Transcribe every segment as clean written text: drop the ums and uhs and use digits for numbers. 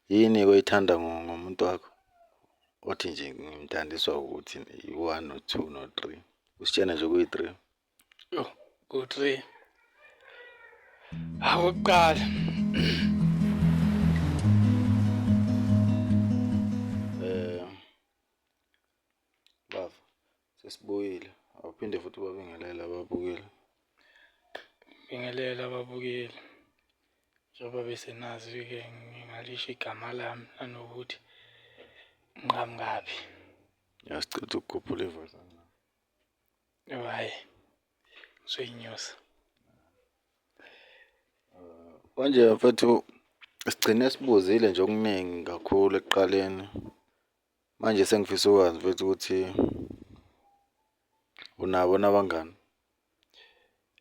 Yini oyithanda ngomuntu wakho? Othi nje ngimthandiswa ukuthi i-one no-two no-three. Usitshena nje kuyi-three. Yo, ku-three. Okokuqala, Bava, sesibuyile. Awuphinde futhi ubabingelele ababukeli. bingelela ababukeli. Njengoba besenazi-ke ngingalisho igama lami nanokuthi ngiqhamukaphi. Ngiyasicela ukukhuphula ivoice. Hhayi, ngizoyinyusa. Manje mfethu sigcine sibuzile nje okuningi kakhulu ekuqaleni. Manje sengifisa ukwazi mfethu ukuthi unabo nabangani?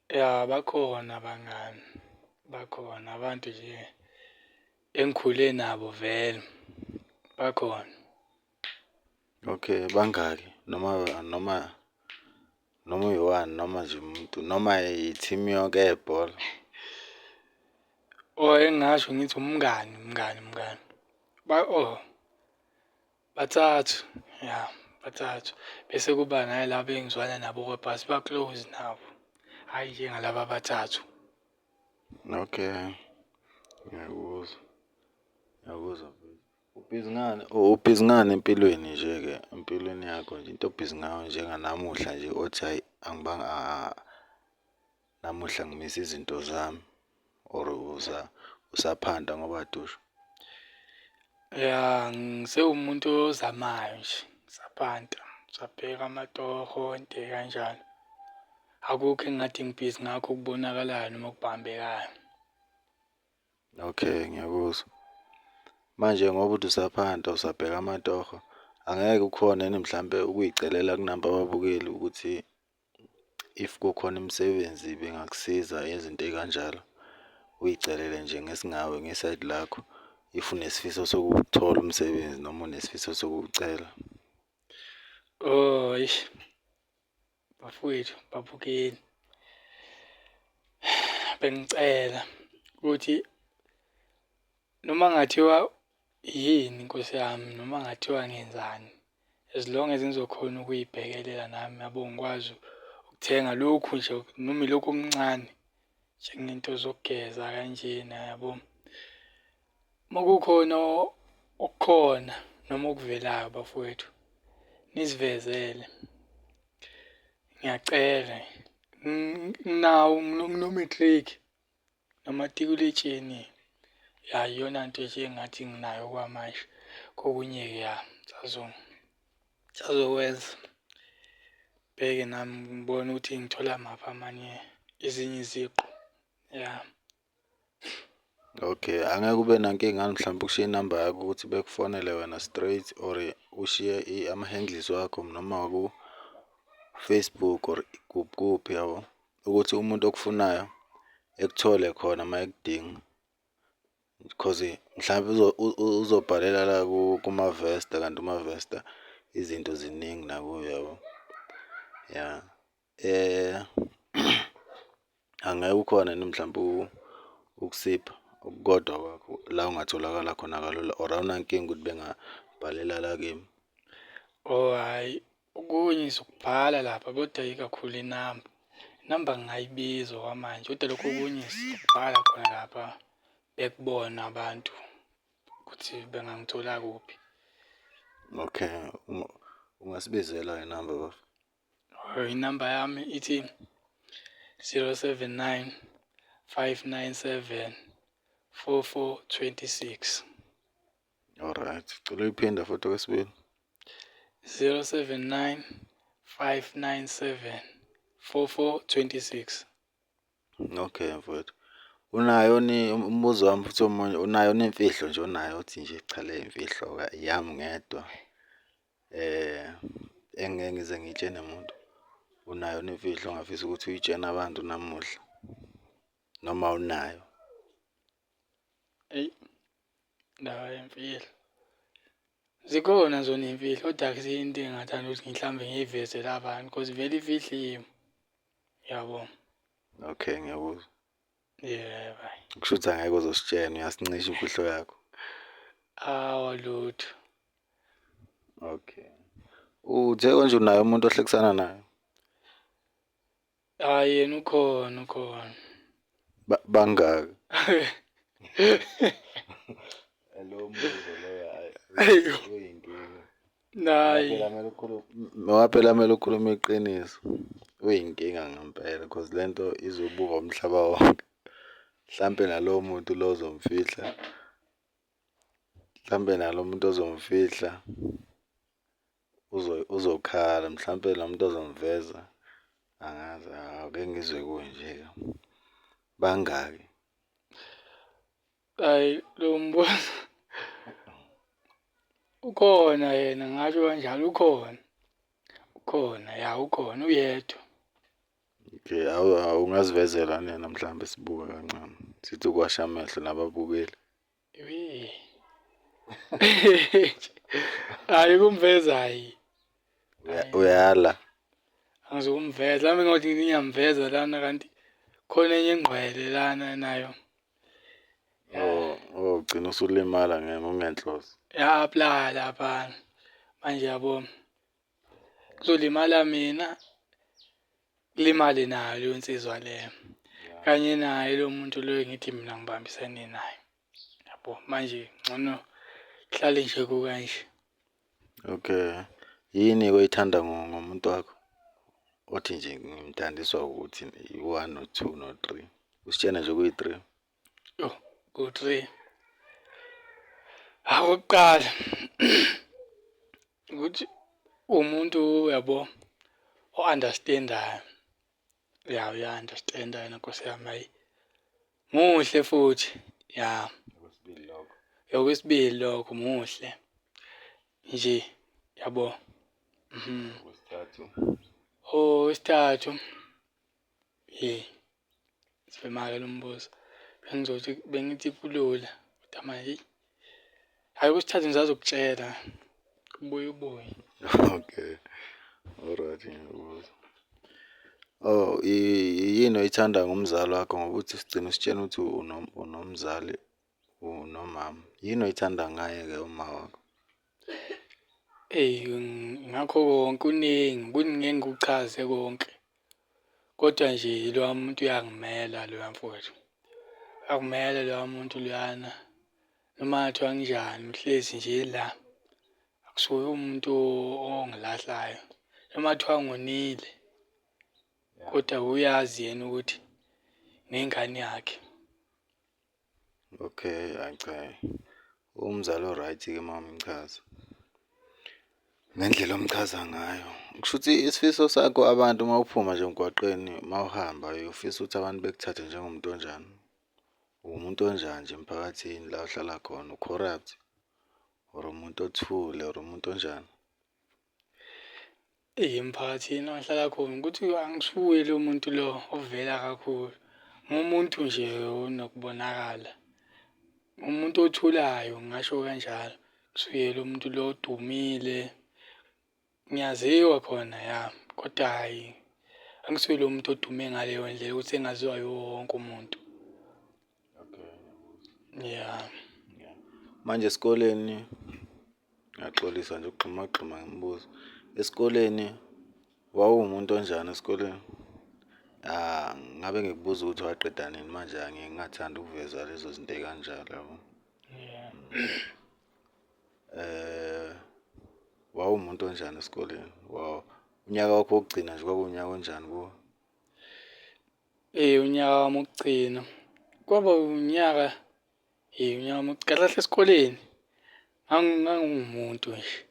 Ya, bakhona abangani. Bakhona abantu nje engikhule nabo vele. Bakhona. Okay, bangaki? Noma uyi-one noma nje umuntu noma i-team yonke yebhola. Engingasho ngithi umngani. Bathathu. Ya, bathathu. Bese kuba nalabo engizwana nabo kodwa siba-close nabo. Hhayi njengalaba abathathu. Okay, ngiyakuzwa. Ngiyakuzwa mfethu. Ubhizi ngani? Ubhizi ngani empilweni nje-ke? Empilweni yakho nje into obhizi ngayo njenganamuhla nje othi hhayi angibanga namuhla ngimisa izinto zami or usaphanda ngoba kade usho. Ya, ngisewumuntu ozamayo nje. Ngisaphanta. Ngisabheka amatoho into kanjalo. Akukho engingathi ngibhizi ngakho okubonakalayo noma okubambekayo. Okay, ngiyakuzwa. Manje ngoba uthi usaphanda usabheka amatoho, angeke ukhone yini mhlampe ukuyicelela kunabo ababukeli ukuthi if kukhona imisebenzi bengakusiza izinto ey'kanjalo, uyicelele nje ngesingawe ngesayidi lakho if unesifiso sokuthola umsebenzi noma unesifiso sokuwucela. Oh, eish. Bafowethu, babukeli. Bengicela ukuthi noma kungathiwa yini Nkosi yami, noma kungathiwa ngenzani, as long as ngizokhona ukuy'bhekelela nami yabo ngikwazi ukuthenga lokhu nje noma ilokhu okuncane njengento zokugeza kanjena yabo. Uma kukhona okukhona noma okuvelayo bafowethu, nisivezele. Ngiyacela. Nginawo nginomatric nomatikuletsheni. Ya, iyona nto nje engathi nginayo okwamanje. Kokunye-ke ya, ngisazokwenza. Bheke nami ngibone ukuthi ngithola maphi amanye ezinye iziqu. Ya. Okay, angeke ube nankinga mhlawumbe ukushiya inamba yakho ukuthi bekufonele wena straight or ushiye ama-handles wakho noma ku-Facebook or kuphi yabo ukuthi umuntu okufunayo ekuthole khona uma ekudinga. Because mhlawumbe uzobhalela la kuma-Vesta kanti uma-Vesta izinto ziningi nakuyo yabo. Ya. Angeke ukhone yini mhlawumbe ukusipha okukodwa kwakho la ungatholakala khona kalula or awunankinga ukuthi bengabhalela la kimi? Oh, hhayi. Okunye sokubhala lapha kodwa ikakhulu inamba. Inamba ngingayibiza okwamanje kodwa lokhu okunye sikubhala khona lapha bekubona abantu ukuthi bengangithola kuphi. Okay, ungasibizela inamba bafo. Inamba yami ithi 079 597 4426. Alright, cela uyiphinda futhi okwesibili. 079 597 4426. Okay mfowethu. Unayo ni umbuzo wami futhi omunye, unayo nemfihlo nje onayo uthi nje cha le imfihlo yami ngedwa. Engeke ngize ngiyitshene muntu. Unayo nemfihlo ongafisa ukuthi uyitshene abantu namuhla? Noma unayo? Eyi, indaba yemfihlo. Zikhona zona iy'mfihlo kodwa akusiyo into engingathanda ukuthi mhlawumbe ngiyivezele abantu because vele ifihliwe. Yabo. Okay, ngiyakuzwa. Yebo. Kusho ukuthi angeke uzositshena uyasincisha imfihlo yakho. lutho. Okay. Uthe konje unaye umuntu ohlekisana naye? Hhayi yena ukhona. Bangaki? Lo mbuzo loyo Eyo, uyinkinga. hayi. Ngoba phela kumele ukhulume iqiniso. Uyinkinga ngempela because lento izobuka umhlaba wonke. Mhlampe nalowo muntu lo ozomfihla. Mhlampe nalo muntu ozomfihla uzokhala. Mhlampe lo muntu ozomveza angazi ake ngizwe kunje-ke. Bangaki? Hhayi lo mbuzo ukhona yena ngasho kanjalo ukhona. Ukhona uyedwa. Okay, ungazivezela nina mhlambe sibuke kancane. Sithi ukwasha amehlo nababukeli. Ewe. Hhayi kumveza hhayi. Uyala. Angizokumveza mhlawumbe ngothi ngiyamveza lana kanti khona enye engqwele lana nayo. Ugcina usulimala ungenhloso. Ya-apply-a laphana. Manje yabo kuzolimala mina kulimale nayo leyo nsizwa leyo. Kanye naye lo muntu loyo ngithi mina ngibambisene naye. Yabo manje ngcono kuhlale nje kukanje. Okay. Yini oyithanda ngomuntu wakho? Othi nje ngimthandiswa ukuthi i-1 no-2 no-3. Usitshena nje kuyi-3. Yo, ku-3. Okokuqala ukuthi umuntu yabo o-understand-ayo. Ya uya-understand-a yena Nkosi yami hhayi. Muhle futhi ya. Okwesibili lokho. Okwesibili lokho muhle. Nje yabo. Okwesithathu. Okwesithathu. Sifema-ke lo mbuzo. Bengithi kulula. Kodwa manje hhayi okwesithathu ngisazokutshela. Ubuye. Okay. Alright ngiyakuzwa. Yini oyithanda ngomzali wakho ngoba uthi sigcina usitshena ukuthi unomzali unomama. Yini oyithanda ngaye-ke uma wakho? Ngakho konke kuningi ngikuchaze konke. Kodwa nje loya muntu uyangimela loya mfowethu. Uyangimela loya muntu loyana. Noma kungathiwa kanjani uhlezi nje la. Akusuye umuntu ongilahlayo. Noma kungathiwa ngonile. Kodwa uyazi yena ukuthi nengane yakhe. Okay, cha. Umzali o-right-ke mawumchaza. Ngendlela omchaza ngayo. Kusho ukuthi isifiso sakho abantu mawuphuma nje emgwaqeni mawuhamba ufisa ukuthi abantu bekuthathe njengomuntu onjani? Umuntu onjani nje emphakathini la ohlala khona? U-corrupt or umuntu othule or umuntu onjani? Emphakathini ohlala khona ukuthi angisuye lo muntu lo ovela kakhulu. Ngumuntu nje onokubonakala. Umuntu othulayo ngingasho kanjalo. Kusuye lo muntu lo odumile. Ngiyaziwa khona ya. Kodwa hhayi angisuye lo muntu odume ngaleyo ndlela ukuthi engaziwa yiwo wonke umuntu. Okay. Yeah. Manje esikoleni ngiyaxolisa nje ukugxuma ngemibuzo. Esikoleni wawumuntu onjani esikoleni? Ngabe ngikubuza ukuthi waqeda nini manje ngingathanda ukuveza lezo zinto ey'kanjalo yabo. Yeah. Wawumuntu onjani esikoleni? Unyaka wakho wokugcina nje kwakuwunyaka onjani kuwo? Unyaka wami wokugcina. Kwaba unyaka wami kahle kahle esikoleni. Ngangumuntu nje.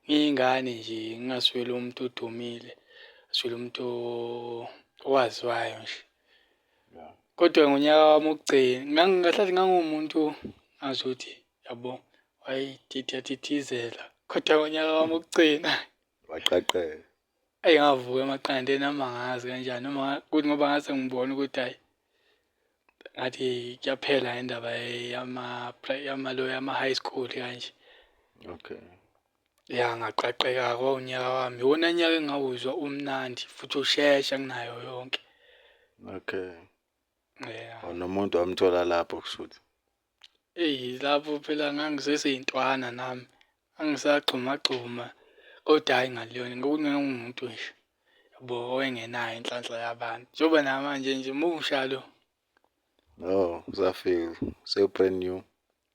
Ngiyingane nje ngingasuye lo muntu odumile. Ngasuye lo muntu owaziwayo nje. Kodwa ngonyaka wami wokugcina kahle ngangumuntu ngazuthi yabo wayethithizela. Kodwa ngonyaka wami wokugcina Waqaqeka. ngavuka emaqandeni amangazi kanjani noma kuthi ngoba ngase ngibona ukuthi hhayi ngathi kuyaphela indaba yama-high school kanje. Okay. Ya ngaqaqeka kwawunyaka wami. Iwona nyaka engawuzwa umnandi futhi ushesha kunayo yonke. Okay. Yeah. Nomuntu wamthola lapho kushuthi. Eyi lapho phela ngangiseseyintwana nami, ngangisagxumagxuma kodwa hhayi ngaleyona ngangumuntu nje yabo owayengenayo inhlanhla yabantu. Njengoba namanje nje musha lo. Oh, uzafika sewu-brand new.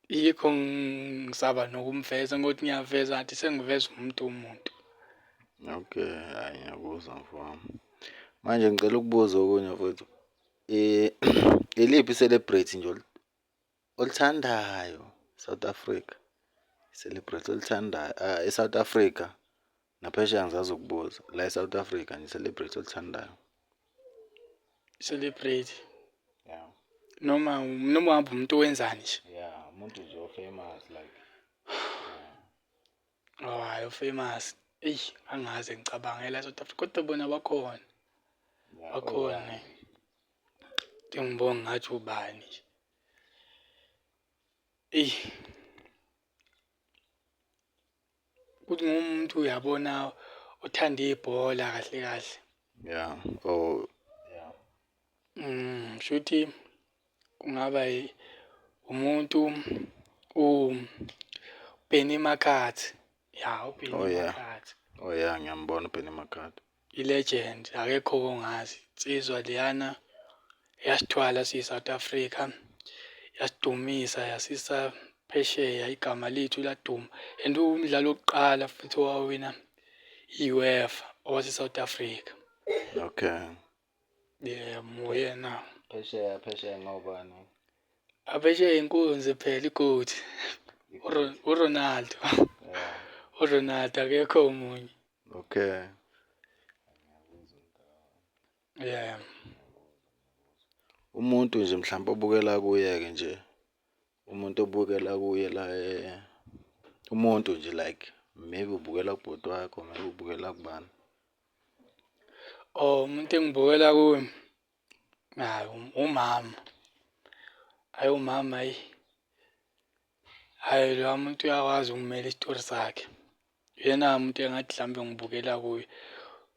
Yikho ngisaba nokumveza ngokuthi ngiyaveza ngathi sengiveza umuntu. Okay, hhayi ngiyakuzwa mfowami. Manje ngicela ukubuza okunye mfowethu. Iliphi i-celebrity nje olithandayo South Africa? I-celebrity olithandayo e-South Africa, naphesheya angizazi ukubuza. La e-South Africa nje i-celebrity olithandayo. Celebrate Yeah. noma ngabe umuntu owenzani nje. Yeah, umuntu nje o-famous like. Oh hhayi o-famous. Eyi angaze ngicabange la e-South Africa kodwa bona bakhona. Bakhona. Ngibonge ngathi ubani nje. Eyi kuthi ngumuntu uyabona othanda ibhola kahle kahle. Yeah. Oh, yeah. Shuthi kungaba umuntu uBenny McCarthy. Ya, uBenny Oh, yeah. McCarthy. Oh yeah, ngiyambona uBenny McCarthy. I-legend akekho ongazi. Insizwa leyana yasithwala siyi-South Africa. Yasidumisa yasisa phesheya igama lethu laduma. And umdlalo wokuqala futhi owawina i-UEFA owase-South Africa. Okay. Uyena. Phesheya ngobani? Aphesheya inkunzi phela igodi. uRonaldo. Yeah. uRonaldo akekho omunye. Okay. Yeah. Umuntu nje mhlawumbe obukela kuye-ke nje. Umuntu obukela kuye la umuntu nje like maybe ubukela kubhuti wakho, maybe ubukela kubani. Oh, umuntu engibukela kuye. Hayi, umama. Hayi umama hayi. Hayi lo muntu uyakwazi ukumela isitori sakhe. Uyena umuntu engathi mhlambe ngibukela kuye.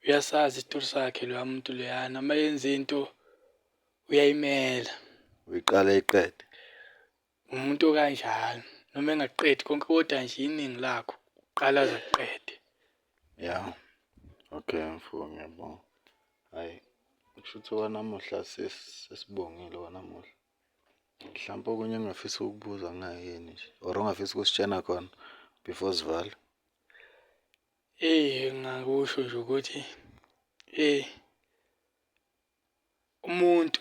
Uyasazi isitori sakhe lo muntu leyana. Uma yenza into uyayimela. Uyiqala iqede. Umuntu okanjalo. Noma engaqedi konke kodwa nje iningi lakho uqala aze aqede. Yeah. Okay mfowethu ngiyabonga. Hayi kushuthi wanamuhla sesibongile wanamuhla. Mhlawumbe okunye engingafisa ukubuza kungayini nje or ongafisa ukusitshena khona before sivala. Ngakusho nje ukuthi umuntu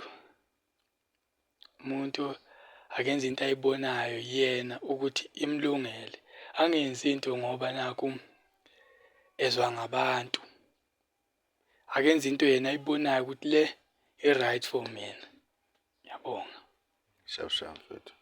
akenze into ayibonayo yena ukuthi imlungele. Angenzi into ngoba nakhu ezwa ngabantu. Akenze into yena ayibonayo ukuthi le i-right for mina. Ngiyabonga. Shap mfethu.